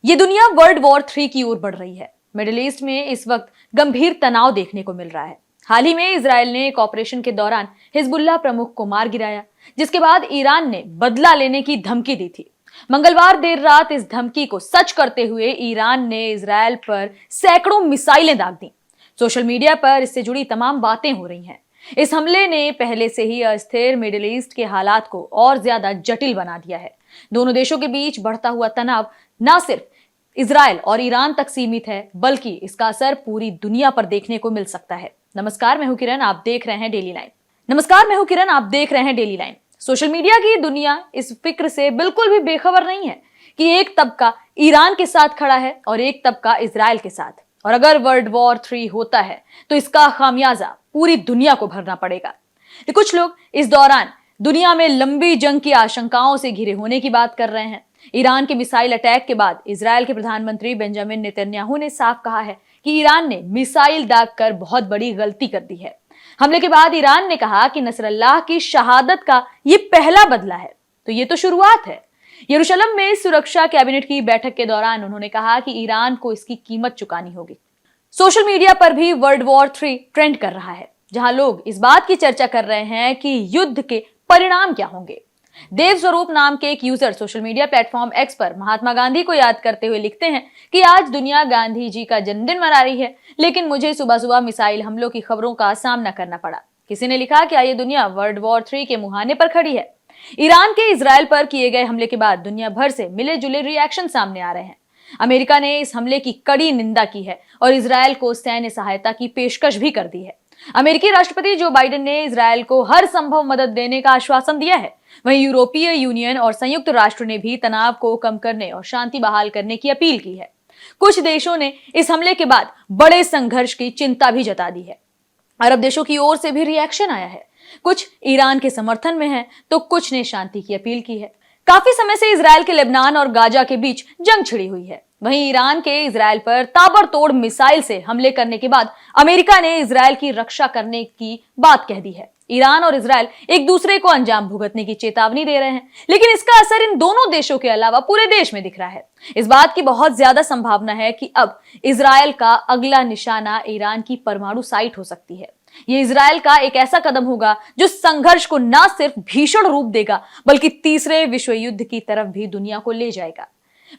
ये दुनिया world war 3 की ओर बढ़ रही है। मिडिल ईस्ट में इस वक्त गंभीर तनाव देखने को मिल रहा है। हाल ही में इजराइल ने एक ऑपरेशन के दौरान हिजबुल्लाह प्रमुख को मार गिराया, जिसके बाद ईरान ने बदला लेने की धमकी दी थी। मंगलवार देर रात इस धमकी को सच करते हुए ईरान ने इजराइल पर सैकड़ों मिसाइलें दाग दी। सोशल मीडिया पर इससे जुड़ी तमाम बातें हो रही हैं। इस हमले ने पहले से ही अस्थिर मिडिल ईस्ट के हालात को और ज्यादा जटिल बना दिया है। दोनों देशों के बीच बढ़ता हुआ तनाव न सिर्फ इजराइल और ईरान तक सीमित है, बल्कि इसका असर पूरी दुनिया पर देखने को मिल सकता है। नमस्कार, मैं हूं किरण, आप देख रहे हैं डेली लाइन। सोशल मीडिया की दुनिया इस फिक्र से बिल्कुल भी बेखबर नहीं है कि एक तबका ईरान के साथ खड़ा है और एक तबका इजराइल के साथ, और अगर वर्ल्ड वॉर 3 होता है तो इसका खामियाजा पूरी दुनिया को भरना पड़ेगा। कुछ लोग इस दौरान दुनिया में लंबी जंग की आशंकाओं से घिरे होने की बात कर रहे हैं। ईरान के मिसाइल अटैक के बाद इजराइल के प्रधानमंत्री बेंजामिन नेतन्याहू ने साफ कहा है कि ईरान ने मिसाइल दागकर बहुत बड़ी गलती कर दी है। हमले के बाद ईरान ने कहा कि नसरल्लाह की शहादत का ये पहला बदला है, तो ये तो शुरुआत है। यरूशलेम में सुरक्षा कैबिनेट की बैठक के दौरान उन्होंने कहा कि ईरान को इसकी कीमत चुकानी होगी। सोशल मीडिया पर भी वर्ल्ड वॉर 3 ट्रेंड कर रहा है, जहां लोग इस बात की चर्चा कर रहे हैं कि युद्ध के परिणाम क्या होंगे। देव स्वरूप नाम के एक user social media platform x पर महात्मा गांधी को याद करते हुए लिखते हैं कि आज दुनिया गांधी जी का जन्मदिन मना रही है, लेकिन मुझे सुबह सुबह मिसाइल हमलों की खबरों का सामना करना पड़ा। किसी ने लिखा कि ये दुनिया वर्ल्ड वॉर 3 के मुहाने पर खड़ी है। ईरान के इजराइल पर किए गए हमले के बाद दुनिया भर से मिले जुले रिएक्शन सामने आ रहे हैं। अमेरिका ने इस हमले की कड़ी निंदा की है और इजराइल को सैन्य सहायता की पेशकश भी कर दी है। अमेरिकी राष्ट्रपति जो बाइडेन ने इजराइल को हर संभव मदद देने का आश्वासन दिया है। वहीं यूरोपीय यूनियन और संयुक्त राष्ट्र ने भी तनाव को कम करने और शांति बहाल करने की अपील की है। कुछ देशों ने इस हमले के बाद बड़े संघर्ष की चिंता भी जता दी है। अरब देशों की ओर से भी रिएक्शन आया है। कुछ ईरान के समर्थन में हैं, तो कुछ ने शांति की अपील की है। काफी समय से इजराइल के लेबनान और गाजा के बीच जंग छिड़ी हुई है। वहीं ईरान के इजराइल पर ताबड़तोड़ मिसाइल से हमले करने के बाद अमेरिका ने इजराइल की रक्षा करने की बात कह दी है। ईरान और इजराइल एक दूसरे को अंजाम भुगतने की चेतावनी दे रहे हैं, लेकिन इसका असर इन दोनों देशों के अलावा पूरे देश में दिख रहा है। इस बात की बहुत ज्यादा संभावना है कि अब इजराइल का अगला निशाना ईरान की परमाणु साइट हो सकती है। ये इजराइल का एक ऐसा कदम होगा जो संघर्ष को न सिर्फ भीषण रूप देगा, बल्कि तीसरे विश्व युद्ध की तरफ भी दुनिया को ले जाएगा।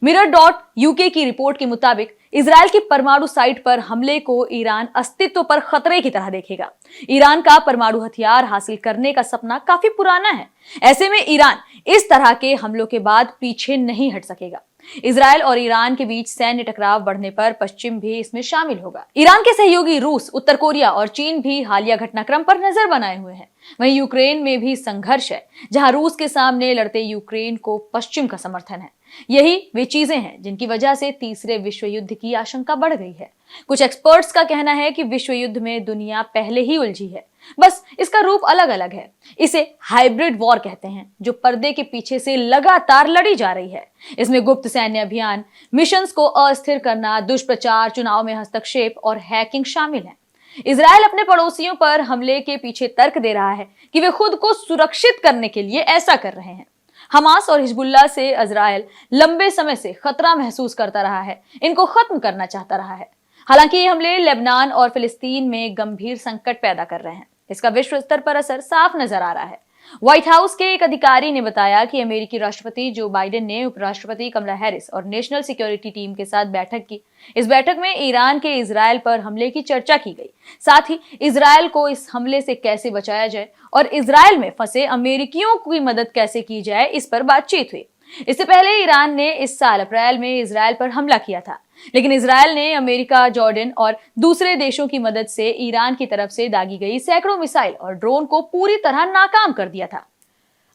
Mirror.uk की रिपोर्ट के मुताबिक इजराइल की परमाणु साइट पर हमले को ईरान अस्तित्व पर खतरे की तरह देखेगा। ईरान का परमाणु हथियार हासिल करने का सपना काफी पुराना है। ऐसे में ईरान इस तरह के हमलों के बाद पीछे नहीं हट सकेगा। इजराइल और ईरान के बीच सैन्य टकराव बढ़ने पर पश्चिम भी इसमें शामिल होगा। ईरान के सहयोगी रूस, उत्तर कोरिया और चीन भी हालिया घटनाक्रम पर नजर बनाए हुए हैं। वहीं यूक्रेन में भी संघर्ष है, जहां रूस के सामने लड़ते यूक्रेन को पश्चिम का समर्थन है। यही वे चीजें हैं जिनकी वजह से तीसरे विश्व युद्ध की आशंका बढ़ गई है। कुछ एक्सपर्ट्स का कहना है कि विश्व युद्ध में दुनिया पहले ही उलझी है, बस इसका रूप अलग अलग है। इसे हाइब्रिड वॉर कहते हैं, जो पर्दे के पीछे से लगातार लड़ी जा रही है। इसमें गुप्त सैन्य अभियान, मिशंस को अस्थिर करना, दुष्प्रचार, चुनाव में हस्तक्षेप और हैकिंग शामिल है। इजराइल अपने पड़ोसियों पर हमले के पीछे तर्क दे रहा है कि वे खुद को सुरक्षित करने के लिए ऐसा कर रहे हैं। हमास और हिजबुल्लाह से इजराइल लंबे समय से खतरा महसूस करता रहा है, इनको खत्म करना चाहता रहा है। हालांकि ये हमले लेबनान और फिलिस्तीन में गंभीर संकट पैदा कर रहे हैं। इसका विश्व स्तर पर असर साफ नजर आ रहा है। व्हाइट हाउस के एक अधिकारी ने बताया कि अमेरिकी राष्ट्रपति जो बाइडेन ने उपराष्ट्रपति कमला हैरिस और नेशनल सिक्योरिटी टीम के साथ बैठक की। इस बैठक में ईरान के इजराइल पर हमले की चर्चा की गई। साथ ही इजराइल को इस हमले से कैसे बचाया जाए और इजराइल में फंसे अमेरिकियों की मदद कैसे की जाए, इस पर बातचीत हुई। इससे पहले ईरान ने इस साल अप्रैल में इजराइल पर हमला किया था, लेकिन इजराइल ने अमेरिका, जॉर्डन और दूसरे देशों की मदद से ईरान की तरफ से दागी गई सैकड़ों मिसाइल और ड्रोन को पूरी तरह नाकाम कर दिया था।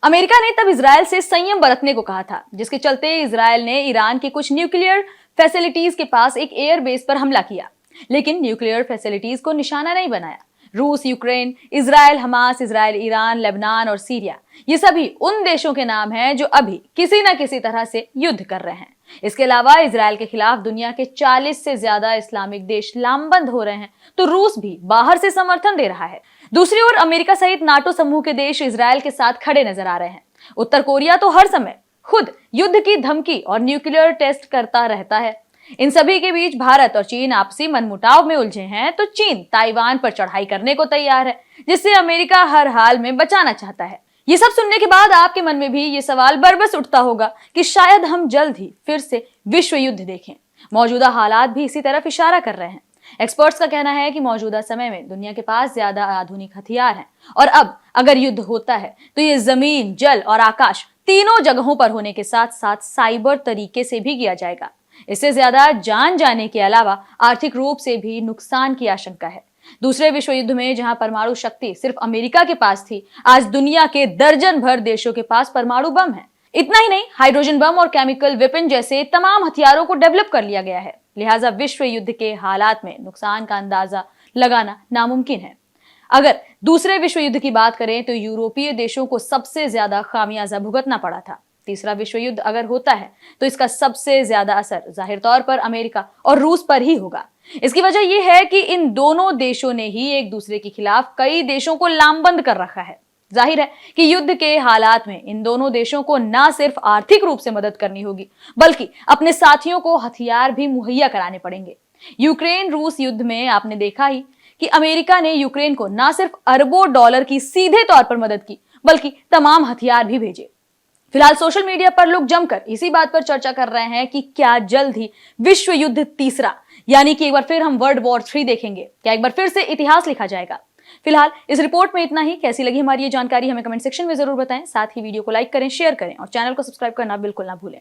अमेरिका ने तब इजराइल से संयम बरतने को कहा था, जिसके चलते इजराइल ने ईरान की कुछ न्यूक्लियर फैसिलिटीज के पास एक एयरबेस पर हमला किया, लेकिन न्यूक्लियर फैसिलिटीज को निशाना नहीं बनाया। रूस, Ukraine, Israel, Hamas, Israel, Iran, Lebanon और सीरिया, ये सभी उन देशों के नाम हैं जो अभी किसी न किसी तरह से युद्ध कर रहे हैं। इसके अलावा इजराइल के खिलाफ दुनिया के 40 से ज्यादा इस्लामिक देश लामबंद हो रहे हैं, तो रूस भी बाहर से समर्थन दे रहा है। दूसरी ओर अमेरिका सहित नाटो समूह के देश इजराइल के साथ खड़े नजर आ रहे हैं। उत्तर कोरिया तो हर समय खुद युद्ध की धमकी और न्यूक्लियर टेस्ट करता रहता है। इन सभी के बीच भारत और चीन आपसी मनमुटाव में उलझे हैं, तो चीन ताइवान पर चढ़ाई करने को तैयार है, जिससे अमेरिका हर हाल में बचाना चाहता है। ये सब सुनने के बाद आपके मन में भी ये सवाल बरबस उठता होगा कि शायद हम जल्द ही फिर से विश्व युद्ध देखें। मौजूदा हालात भी इसी तरफ इशारा कर रहे हैं। एक्सपर्ट्स का कहना है कि मौजूदा समय में दुनिया के पास ज्यादा आधुनिक हथियार हैं और अब अगर युद्ध होता है तो ये जमीन, जल और आकाश तीनों जगहों पर होने के साथ साथ साइबर तरीके से भी किया जाएगा। इससे ज्यादा जान जाने के अलावा आर्थिक रूप से भी नुकसान की आशंका है। दूसरे विश्व युद्ध में जहां परमाणु शक्ति सिर्फ अमेरिका के पास थी, आज दुनिया के दर्जन भर देशों के पास परमाणु बम है। इतना ही नहीं, हाइड्रोजन बम और केमिकल वेपन जैसे तमाम हथियारों को डेवलप कर लिया गया है। लिहाजा विश्व युद्ध के हालात में नुकसान का अंदाजा लगाना नामुमकिन है। अगर दूसरे विश्व युद्ध की बात करें तो यूरोपीय देशों को सबसे ज्यादा खामियाजा भुगतना पड़ा था। तीसरा विश्व युद्ध अगर होता है तो इसका सबसे ज्यादा असर जाहिर तौर पर अमेरिका और रूस पर ही होगा। इसकी वजह यह है कि इन दोनों देशों ने ही एक दूसरे के खिलाफ कई देशों को लामबंद कर रखा है। जाहिर है कि युद्ध के हालात में इन दोनों देशों को न सिर्फ आर्थिक रूप से मदद करनी होगी, बल्कि अपने साथियों को हथियार भी मुहैया कराने पड़ेंगे। यूक्रेन रूस युद्ध में आपने देखा ही कि अमेरिका ने यूक्रेन को न सिर्फ अरबों डॉलर की सीधे तौर पर मदद की, बल्कि तमाम हथियार भी भेजे। फिलहाल सोशल मीडिया पर लोग जमकर इसी बात पर चर्चा कर रहे हैं कि क्या जल्द ही विश्व युद्ध तीसरा, यानी कि एक बार फिर हम वर्ल्ड वॉर 3 देखेंगे? क्या एक बार फिर से इतिहास लिखा जाएगा? फिलहाल इस रिपोर्ट में इतना ही। कैसी लगी हमारी ये जानकारी हमें कमेंट सेक्शन में जरूर बताएं। साथ ही वीडियो को लाइक करें, शेयर करें और चैनल को सब्सक्राइब करना बिल्कुल ना भूलें।